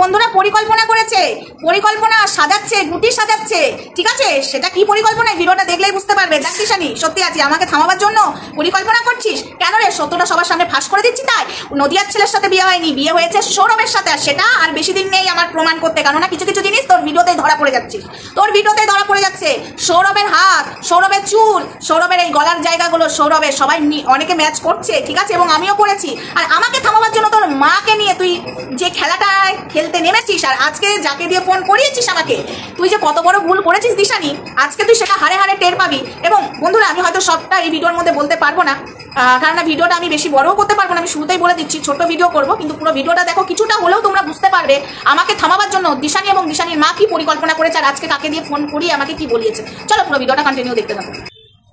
বন্ধুরা পরিকল্পনা করেছে, পরিকল্পনা সাজাচ্ছে, গুটি সাজাচ্ছে, ঠিক আছে? সেটা কি পরিকল্পনা ভিডিওটা দেখলেই বুঝতে পারবে। দেখ দিশানি, সত্যি আছি আমাকে থামাবার জন্য পরিকল্পনা করছিস কেন রে? সত্যটা সবার সামনে ফাঁস করে দিচ্ছি তাই? নদিয়ার ছেলের সাথে বিয়ে হয়নি, বিয়ে হয়েছে সৌরভের সাথে। আর সেটা আর বেশি দিন নেই আমার প্রমাণ করতে, কেননা কিছু কিছু জিনিস তোর ভিডিওতে ধরা পড়ে যাচ্ছিস, তোর ভিডিওতে ধরা পড়ে যাচ্ছে। সৌরভের হাত, সৌরভের চুল, সৌরভের এই গলার জায়গাগুলো সৌরভের সবাই অনেকে ম্যাচ করছে, ঠিক আছে? এবং আমিও করেছি। আর আমাকে থামাবার জন্য তোর মাকে নিয়ে তুই যে খেলাটায় খেলতে নেমেছিস, আর আজকে যাকে দিয়ে ফোন করিয়েছিস আমাকে, তুই যে কত বড় ভুল করেছিস দিশানি, আজকে তুই সেটা হারে হারে টের পাবি। এবং বন্ধুরা আমি হয়তো সবটা এই ভিডিওর মধ্যে বলতে পারবো না, কারণ ভিডিওটা আমি বেশি বড়ও করতে পারবো না। আমি শুরুতেই বলে দিচ্ছি ছোট ভিডিও করবো, কিন্তু পুরো ভিডিওটা দেখো, কিছুটা হলেও তোমরা বুঝতে পারবে আমাকে থামাবার জন্য দিশানি এবং দিশানির মা কি পরিকল্পনা করেছে, আর আজকে কাকে দিয়ে ফোন করিয়ে আমাকে কি বলিয়েছে। চলো পুরো ভিডিওটা কন্টিনিউ দেখতে থাকো।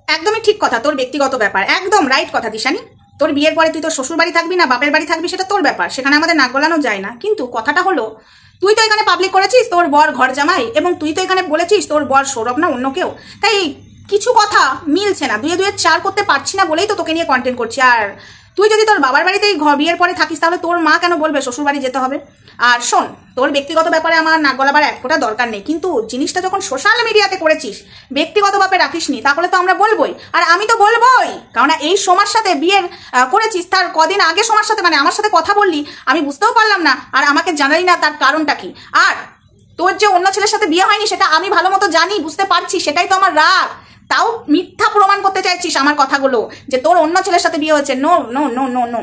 একদমই ঠিক কথা, তোর ব্যক্তিগত ব্যাপার, একদম রাইট কথা দিশানি। তোর বিয়ের পরে তুই তোর শ্বশুর বাড়ি থাকবি না বাপের বাড়ি থাকবি সেটা তোর ব্যাপার, সেখানে আমাদের নাক গলানো যায় না। কিন্তু কথাটা হলো, তুই তো এখানে পাবলিক করেছিস তোর বর ঘর জামাই, এবং তুই তো এখানে বলেছিস তোর বর সৌরভ না অন্য কেউ। তাই কিছু কথা মিলছে না, দুয়ে দুয়ে চার করতে পারছি না বলেই তো তোকে নিয়ে কন্টেন্ট করছি। আর তুই যদি তোর বাবার বাড়িতেই বিয়ের পরে থাকিস, তাহলে তোর মা কেন বলবে শ্বশুর বাড়ি যেতে হবে? আর শোন, তোর ব্যক্তিগত ব্যাপারে আমার নাক গলাবার এক ফোঁটা দরকার নেই, কিন্তু জিনিসটা যখন সোশ্যাল মিডিয়াতে করেছিস, ব্যক্তিগত ভাবে রাখিসনি, তাহলে তো আমরা বলবোই। আর আমি তো বলবোই, কারণ এই সোমার সাথে বিয়ের করেছিস, তার কদিন আগে সোমার সাথে মানে আমার সাথে কথা বললি, আমি বুঝতেও পারলাম না, আর আমাকে জানালি না তার কারণটা কি। আর তোর যে অন্য ছেলের সাথে বিয়ে হয়নি সেটা আমি ভালো মতো জানি, বুঝতে পারছি, সেটাই তো আমার রাগ। তাও মিথ্যা প্রমাণ করতে চাইছিস আমার কথাগুলো, যে তোর অন্য ছেলের সাথে বিয়ে হয়েছে। No no no no no.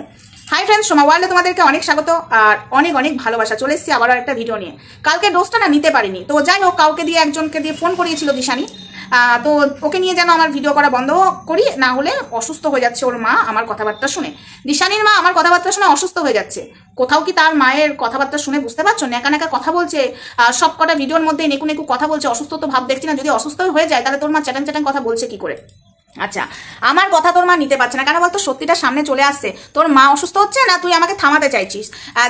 Hi friends, Soma ওয়ার্ল্ডে তোমাদেরকে অনেক স্বাগত আর অনেক অনেক ভালোবাসা। চলে এসেছি আবারও একটা ভিডিও নিয়ে। কালকে ডোজটা না নিতে পারিনি, তো যাই হোক, কাউকে দিয়ে একজনকে দিয়ে ফোন করিয়েছিল দিশানি, তো ওকে নিয়ে যেন আমার ভিডিও করা বন্ধ করি, না হলে অসুস্থ হয়ে যাচ্ছে ওর মা আমার কথাবার্তা শুনে। দিশানির মা আমার কথাবার্তা শুনে অসুস্থ হয়ে যাচ্ছে। কোথাও কি তার মায়ের কথাবার্তা শুনে বুঝতে পারছো নেকা নেকা কথা বলছে, সব কটা ভিডিওর মধ্যে নেকু নেকু কথা বলছে, অসুস্থ তো ভাব দেখছি না। যদি অসুস্থ হয়ে যায় তাহলে তোর মা চ্যাটাং চ্যাটাং কথা বলছে কি করে? আচ্ছা, আমার কথা তোর মা নিতে পারছে না কেন বলতো? সত্যিটা সামনে চলে আসছে, তোর মা অসুস্থ হচ্ছে না, তুই আমাকে থামাতে চাইছিস।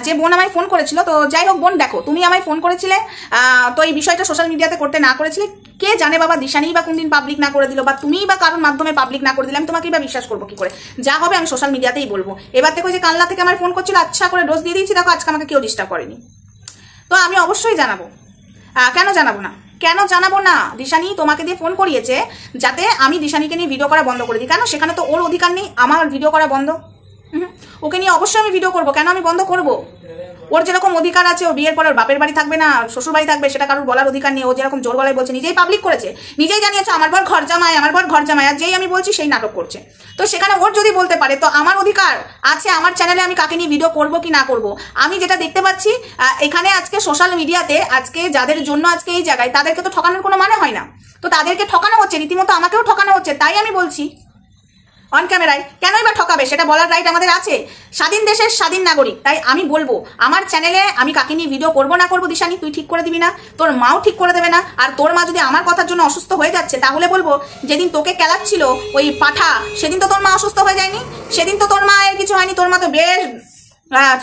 যে বোন আমায় ফোন করেছিল, তো যাই হোক বোন, দেখো তুমি আমায় ফোন করেছিলে, তো এই বিষয়টা সোশ্যাল মিডিয়াতে করতে না করেছিলে, কে জানে বাবা, দিশানি বা কোনদিন পাবলিক না করে দিল, বা তুমিই বা কারোর মাধ্যমে পাবলিক না করে দিলে, আমি তোমাকেই বা বিশ্বাস করবো কি করে? যা হবে আমি সোশ্যাল মিডিয়াতেই বলবো। এবার দেখো যে কালনা থেকে আমার ফোন করছিল, আচ্ছা করে ডোজ দিয়ে দিয়েছি, দেখো আজকে আমাকে কেউ ডিস্টার্ব করেনি, তো আমি অবশ্যই জানাবো। কেন জানাবো না? কেন জানাবো না? দিশানি তোমাকে দিয়ে ফোন করিয়েছে যাতে আমি দিশানিকে নিয়ে ভিডিও করা বন্ধ করে দিই। কেন? সেখানে তো ওর অধিকার নেই আমার ভিডিও করা বন্ধ। ওকে নিয়ে অবশ্যই আমি ভিডিও করবো, কেন আমি বন্ধ করব? ওর যেরকম অধিকার আছে, ও বিয়ের পর ওর বাপের বাড়ি থাকবে না শ্বশুর বাড়ি থাকবে, সেটা কারোর বলার অধিকার নেই। ও যেরকম জোর গলায় বলছে, নিজেই পাবলিক করেছে, নিজেই জানিয়েছে আমার বর ঘর জামাই, আমার বর ঘর জামাই, আর যেই আমি বলছি সেই নাটক করছে। তো সেখানে ওর যদি বলতে পারে, তো আমার অধিকার আছে আমার চ্যানেলে আমি কাকে নিয়ে ভিডিও করবো কি না করবো। আমি যেটা দেখতে পাচ্ছি এখানে আজকে সোশ্যাল মিডিয়াতে, আজকে যাদের জন্য আজকে এই জায়গায়, তাদেরকে তো ঠকানোর কোনো মানে হয় না, তো তাদেরকে ঠকানো হচ্ছে, রীতিমতো আমাকেও ঠকানো হচ্ছে। তাই আমি বলছি অন ক্যামেরায়, কেনই বা ঠকাবে সেটা বলার রাইট আমাদের আছে, স্বাধীন দেশের স্বাধীন নাগরিক। তাই আমি বলবো আমার চ্যানেলে আমি কাকে নিয়ে ভিডিও করবো না করবো দিশানি তুই ঠিক করে দিবি না, তোর মাও ঠিক করে দেবে না। আর তোর মা যদি আমার কথার জন্য অসুস্থ হয়ে যাচ্ছে, তাহলে বলবো যেদিন তোকে কেলাচ্ছিল ওই পাঠা, সেদিন তো তোর মা অসুস্থ হয়ে যায়নি, সেদিন তো তোর মায়ের কিছু হয়নি, তোর মা তো বেশ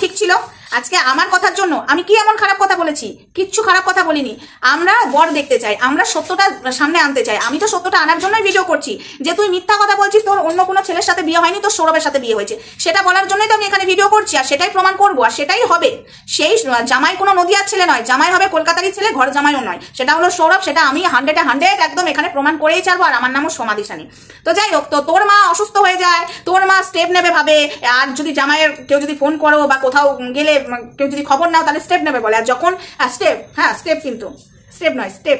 ঠিক ছিল। আজকে আমার কথার জন্য আমি কি এমন খারাপ কথা বলেছি? কিচ্ছু খারাপ কথা বলিনি। আমরা বর দেখতে চাই, আমরা সত্যটা সামনে আনতে চাই। আমি তো সত্যটা আনার জন্যই ভিডিও করছি। যে তুই মিথ্যা কথা বলছিস, তোর অন্য কোনো ছেলের সাথে বিয়ে হয়নি, তোর সৌরভের সাথে বিয়ে হয়েছে, সেটা বলার জন্যই তো আমি এখানে ভিডিও করছি, আর সেটাই প্রমাণ করবো, আর সেটাই হবে। সেই জামাই কোনো নদিয়ার ছেলে নয়, জামাই হবে কলকাতারই ছেলে, ঘর জামাইও নয়, সেটা হলো সৌরভ। সেটা আমি 100 একদম এখানে প্রমাণ করেই ছাড়বো। আর আমার নামও সোমা দিশানি। তো যাই হোক, তো তোর মা অসুস্থ হয়ে যায়, তোর মা স্টেপ নেবে ভাবে, আর যদি জামাইয়ের কেউ যদি ফোন করো বা কোথাও গেলে কেউ যদি খবর নাও, তাহলে স্টেপ নেবে বলে। আর যখন স্টেপ, হ্যাঁ স্টেপ, কিন্তু স্টেপ নয় স্টেপ,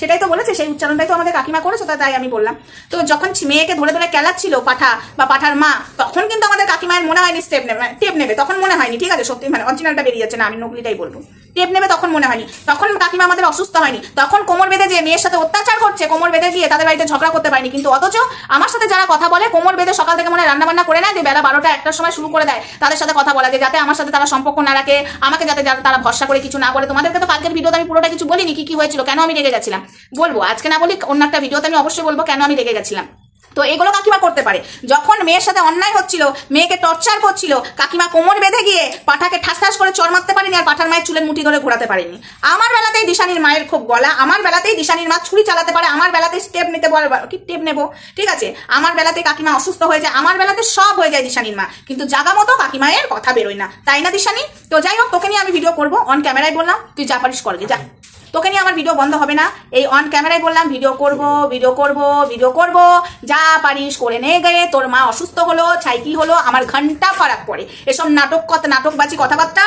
সেটাই তো বলেছে, সেই উচ্চারণটাই তো আমাদের কাকিমা করেছে, তাই আমি বললাম। তো যখন মেয়েকে ধরে ধরে কেলাচ্ছিল পাঠা বা পাঠার মা, তখন কিন্তু আমাদের কাকিমায়ের মনে হয়নি স্টেপ নেবে, টেপ নেবে, তখন মনে হয়নি। ঠিক আছে, সত্যি মানে অরিজিনালটা বেরিয়ে যাচ্ছে না, আমি নকলিটাই বলবো, টেপ নেবে তখন মনে হয়নি। তখন কাকিমা আমাদের অসুস্থ হয়নি, তখন কোমর বেঁধে যে মেয়ের সাথে অত্যাচার করছে, কোমর বেঁধে গিয়ে তাদের বাড়িতে ঝগড়া করতে পারিনি। কিন্তু অথচ আমার সাথে যারা কথা বলে, কোমর বেঁধে সকাল থেকে মনে রান্না বান্না করে নেয়, যে বেলা 12টা 1টার সময় শুরু করে দেয় তাদের সাথে কথা বলা, যে যাতে আমার সাথে তারা সম্পর্ক না রাখে, আমাকে যাতে তারা ভরসা করে কিছু না বলে। তোমাদেরকে তো কালকের ভিডিওতে আমি পুরোটা কিছু বলিনি কি কি হয়েছিল, কেন আমি রেগে গেছিলাম বলবো, আজকে না বলি অন্য একটা ভিডিওতে আমি অবশ্যই বলবো কেন আমি রেগে গেছিলাম। তো তো এগুলো কাকিমা করতে পারে। যখন মেয়ের সাথে অন্যায় হচ্ছিল, মেয়েকে টর্চার করছিল, কাকিমা কোমর বেঁধে গিয়ে পাঠাকে ঠাস ঠাস করে চড় মারতে পারেনি, আর পাঠার মায়ের চুলের মুঠি ধরে ঘোরাতে পারেনি। আমার বেলাতেই দিশানির মায়ের খুব গলা, আমার বেলাতেই দিশানির মা ছুরি চালাতে পারে, আমার বেলাতেই স্টেপ নিতে পারে, কি স্টেপ নেবো, ঠিক আছে, আমার বেলাতেই কাকিমা অসুস্থ হয়ে যায়, আমার বেলাতে সব হয়ে যায় দিশানির মা, কিন্তু জাগা মতো কাকিমায়ের কথা বেরোয় না, তাই না দিশানি? তো যাই হোক, তোকে নিয়ে আমি ভিডিও করবো, অন ক্যামেরায় বললাম, তুই যা পারিস করগে যা, তোকে নিয়ে আমার ভিডিও বন্ধ হবে না। এই অন ক্যামেরায় বললাম ভিডিও করব ভিডিও করব ভিডিও করব, যা পারিস করে নে গিয়ে। তোর মা অসুস্থ হলো, ছাইকি হলো, আমার ঘন্টা ফারাক পড়ে, এসব নাটকবাজি কথাবার্তা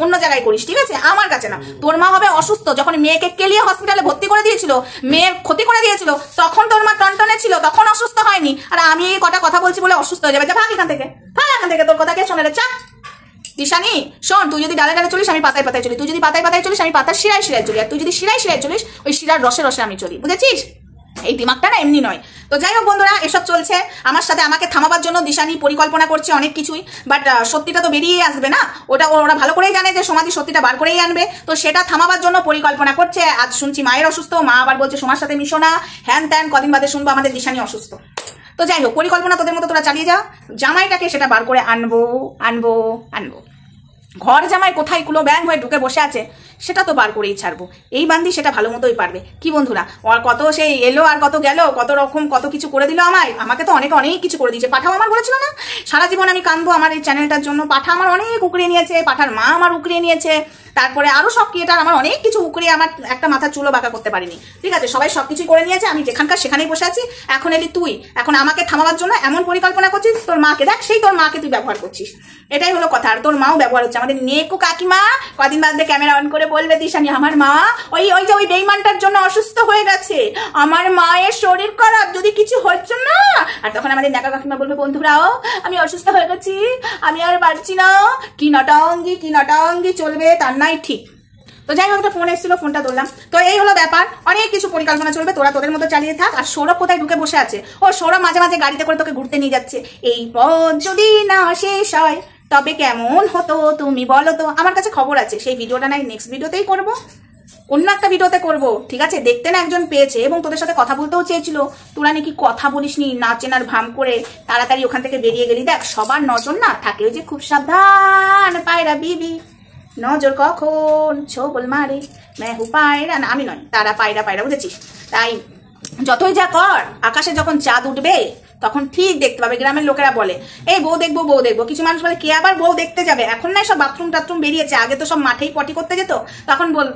অন্য জায়গায় করিস, ঠিক আছে, আমার কাছে না। তোর মা হবে অসুস্থ, যখন মেয়েকে কেলিয়ে হসপিটালে ভর্তি করে দিয়েছিল, মেয়ের ক্ষতি করে দিয়েছিল, তখন তোর মা টনটনে ছিল, তখন অসুস্থ হয়নি। আর আমি এই কটা কথা বলছি বলে অসুস্থ হয়ে যাবে, যা ভাগ এখান থেকে, তোর কথা কে শোনে রে, চা। দিশানি শোন, তুই যদি ডালে ডালে চলিস আমি পাতায় পাতায় চলি, তুই যদি পাতায় পাতায় চলিস আমি পাতার শিরায় শিরায় চলি, আর তুই যদি শিরায় শিরায় চলিস ওই শিরার রসে রসে আমি চলি, বুঝেছিস? এই দিমাগটা না এমনি নয়। তো যাই হোক বন্ধুরা, এসব চলছে আমার সাথে, আমাকে থামাবার জন্য দিশানি পরিকল্পনা করছে অনেক কিছুই, বাট সত্যিটা তো বেরিয়ে আসবে না, ওরা ভালো করেই জানে যে সমাধি সত্যিটা বার করেই আনবে, তো সেটা থামাবার জন্য পরিকল্পনা করছে। আজ শুনছি মায়ের অসুস্থ, মা আবার বলছে সোমার সাথে মিশো না, হ্যান ত্যান, কদিন বাদে শুনবো আমাদের দিশানি অসুস্থ। তো যাই হোক, পরিকল্পনা তোদের মতো তোরা চালিয়ে যা, জামাইটাকে সেটা বার করে আনবো আনবো আনবো। ঘর জামাই কোথায় কুলো ব্যাং হয়ে ঢুকে বসে আছে সেটা তো বার করেই ছাড়বো, এই বান্দি সেটা ভালো মতোই পারবে। কি বন্ধুরা, আর কত সেই এলো আর কত গেল, কত রকম কত কিছু করে দিল আমাকে তো অনেক কিছু করে দিয়েছে। পাঠাও আমার বলেছিল না সারা জীবন আমি কাঁদবো আমার এই চ্যানেলটার জন্য, পাঠা আমার অনেক উকড়িয়ে নিয়েছে, পাঠার মা আমার উকড়িয়ে নিয়েছে, তারপরে আরো সব ক্রিয়েটার আমার অনেক কিছু উকড়িয়ে আমার একটা মাথার চুলো বাঁকা করতে পারিনি, ঠিক আছে, সবাই সবকিছু করে নিয়েছে, আমি যেখানকার সেখানেই বসে আছি। এখন এলি তুই, এখন আমাকে থামাবার জন্য এমন পরিকল্পনা করছিস, তোর মাকে দেখ, সেই তোর মাকে তুই ব্যবহার করছিস, এটাই হলো কথা। আর তোর মাও ব্যবহার হচ্ছে, আমাদের নেকু কাকিমা কদিন বাদে ক্যামেরা অন করে বলবে দিশানি আমার মা ওই বেইমানটার জন্য অসুস্থ হয়ে গেছে, আমার মায়ের শরীর খারাপ, যদি কিছু হচ্ছে না। আর তখন আমাদের নেকা কাকিমা বলবে বন্ধুরাও আমি অসুস্থ হয়ে গেছি, আমি আর পারছি না, কি নটাঙ্গি চলবে তার নাই ঠিক। তো যাই হোক, একটা ফোন এসেছিল, ফোনটা ধরলাম। তো এই হলো ব্যাপার, অনেক কিছু পরিকল্পনা চলবে, তোরা তোদের মতো চালিয়ে থাক। আর সৌরভ কোথায় ঢুকে বসে আছে, ও সৌরভ মাঝে মাঝে গাড়িতে করে তোকে ঘুরতে নিয়ে যাচ্ছে। এই পথ যদি না শেষ হয় তবে কেমন হতো তুমি বলো তো। আমার কাছে খবর আছে, সেই ভিডিওটা নাই নেক্সট ভিডিওতেই করবো, অন্য একটা ভিডিওতে করবো, ঠিক আছে। দেখতে না একজন পেয়েছে এবং তোদের সাথে কথা বলতেও চেয়েছিল, তোরা নাকি কথা বলিসনি, না চেনার ভাম করে তাড়াতাড়ি ওখান থেকে বেরিয়ে গেলি। দেখ সবার নজর না থাকে, ওই যে খুব সাবধান পায়রা বিবি, নজর কখন ছোবল মারে মেহু পায়রা, না আমি নয়, তারা পায়রা, বুঝেছিস? তাই যতই যা কর, আকাশে যখন চাঁদ উঠবে তখন ঠিক দেখতে পাবে। গ্রামের লোকেরা বলে এই বউ দেখবো, কিছু মানুষ বলে কে আবার বউ দেখতে যাবে, এখন না সব বাথরুম টাথরুম বেরিয়েছে, আগে তো সব মাঠেই পটি করতে যেত,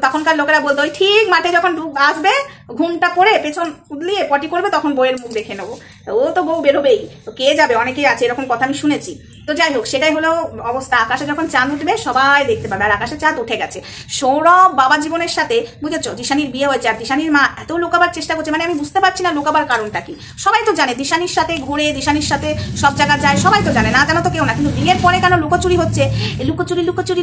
তখনকার লোকেরা বলতো ওই ঠিক মাঠে যখন আসবে ঘুমটা পরে পেছন উদলিয়ে পটি করবে তখন বউয়ের মুখ দেখে নেবো, ও তো বউ বেরোবেই, তো কে যাবে, অনেকেই আছে এরকম কথা আমি শুনেছি। তো যাই হোক, সেটাই হলো অবস্থা, আকাশে যখন চাঁদ উঠবে সবাই দেখতে পাবে, আর আকাশে চাঁদ উঠে গেছে। সৌরভ বাবা জীবনের সাথে, বুঝেছো, দিশানির বিয়ে হয়েছে, আর দিশানির মা এত লুকাবার চেষ্টা করছে, মানে আমি বুঝতে পারছি না লুকাবার কারণটা কি। সবাই তো জানে দিশানির সাথে ঘুরে, দিশানির সাথে সব জায়গা যায়, সবাই তো জানে, না জানো তো কেউ না, কিন্তু বিয়ের পরে কেন লুকোচুরি হচ্ছে,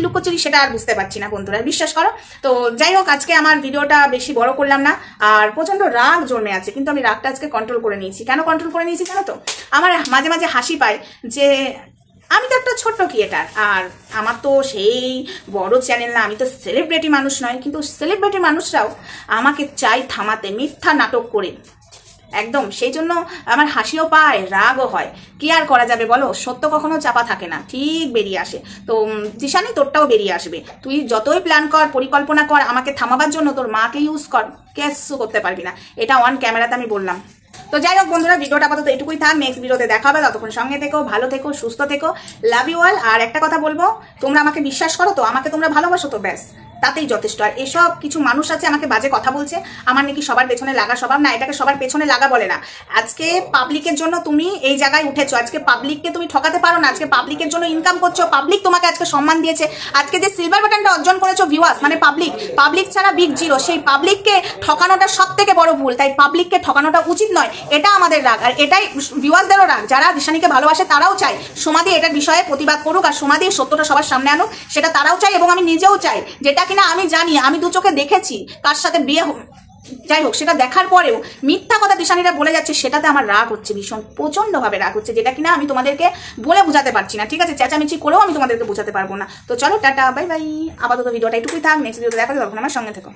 লুকোচুরি সেটা আর বুঝতে পারছি না বন্ধুরা, বিশ্বাস করো। তো যাই হোক, আজকে আমার ভিডিওটা বেশি বড় করলাম না, আর প্রচন্ড রাগ জন্মে আছে, কিন্তু আমি রাগটা আজকে কন্ট্রোল করে নিয়েছি। কেন কন্ট্রোল করে নিয়েছি জানো তো, আমার মাঝে মাঝে হাসি পায় যে আমি তো একটা ছোট্ট ক্রিয়েটার, আর আমার তো সেই বড় চ্যানেল না, আমি তো সেলিব্রিটি মানুষ নয়, কিন্তু সেলিব্রিটি মানুষরাও আমাকে চাই থামাতে মিথ্যা নাটক করে, একদম। সেই জন্য আমার হাসিও পায়, রাগও হয়, কি আর করা যাবে বলো, সত্য কখনো চাপা থাকে না, ঠিক বেরিয়ে আসে। তো দিশানি তোরটাও বেরিয়ে আসবে, তুই যতই প্ল্যান কর, পরিকল্পনা কর আমাকে থামাবার জন্য, তোর মাকে ইউজ কর, কিছু করতে পারবি না, এটা অন ক্যামেরাতে আমি বললাম। তো যাই হোক বন্ধুরা, ভিডিওটা আপাতত এটুকুই থাক, নেক্সট ভিডিওতে দেখা হবে, ততক্ষণ সঙ্গে থেকো, ভালো থেকো, সুস্থ থেকো, লাভ ইউ অল। আর একটা কথা বলবো, তোমরা আমাকে বিশ্বাস করো তো, আমাকে তোমরা ভালোবাসো তো, ব্যাস তাতেই যথেষ্ট। আর এসব কিছু মানুষ আছে আমাকে বাজে কথা বলছে, আমার নাকি সবার পেছনে লাগা স্বভাব, না, এটাকে সবার পেছনে লাগা বলে না। আজকে পাবলিকের জন্য তুমি এই জায়গায় উঠেছো, আজকে পাবলিককে তুমি ঠকাতে পারো না, আজকে পাবলিকের জন্য ইনকাম করছো, পাবলিক তোমাকে আজকে সম্মান দিয়েছে, আজকে যে সিলভার বাটনটা অর্জন করেছো ভিউয়ার্স, মানে পাবলিক ছাড়া বিগ জিরো, সেই পাবলিককে ঠকানোটা সব থেকে বড় ভুল, তাই পাবলিককে ঠকানোটা উচিত নয়, এটা আমাদের রাগ। আর এটাই ভিউয়ার্সদেরও রাগ, যারা দিশানিকে ভালোবাসে তারাও চাই সমাধি এটার বিষয়ে প্রতিবাদ করুক, আর সমাধি সত্যটা সবার সামনে আনুক, সেটা তারাও চাই এবং আমি নিজেও চাই, যেটা কিনা আমি জানি, আমি দু চোখে দেখেছি কার সাথে বিয়ে। যাই হোক, সেটা দেখার পরেও মিথ্যা কথা দিশানিরা বলে যাচ্ছে, সেটাতে আমার রাগ হচ্ছে, ভীষণ প্রচন্ডভাবে রাগ হচ্ছে, যেটা কিনা আমি তোমাদেরকে বলে বোঝাতে পারছি না, ঠিক আছে, চেঁচামেচি করেও আমি তোমাদেরকে বোঝাতে পারবো না। তো চলো টাটা, বাই বাই, আপাতত ভিডিওটা এটুকুই থাক, নেক্সট ভিডিওতে দেখা যাবে, তখন আমার সঙ্গে থেকো।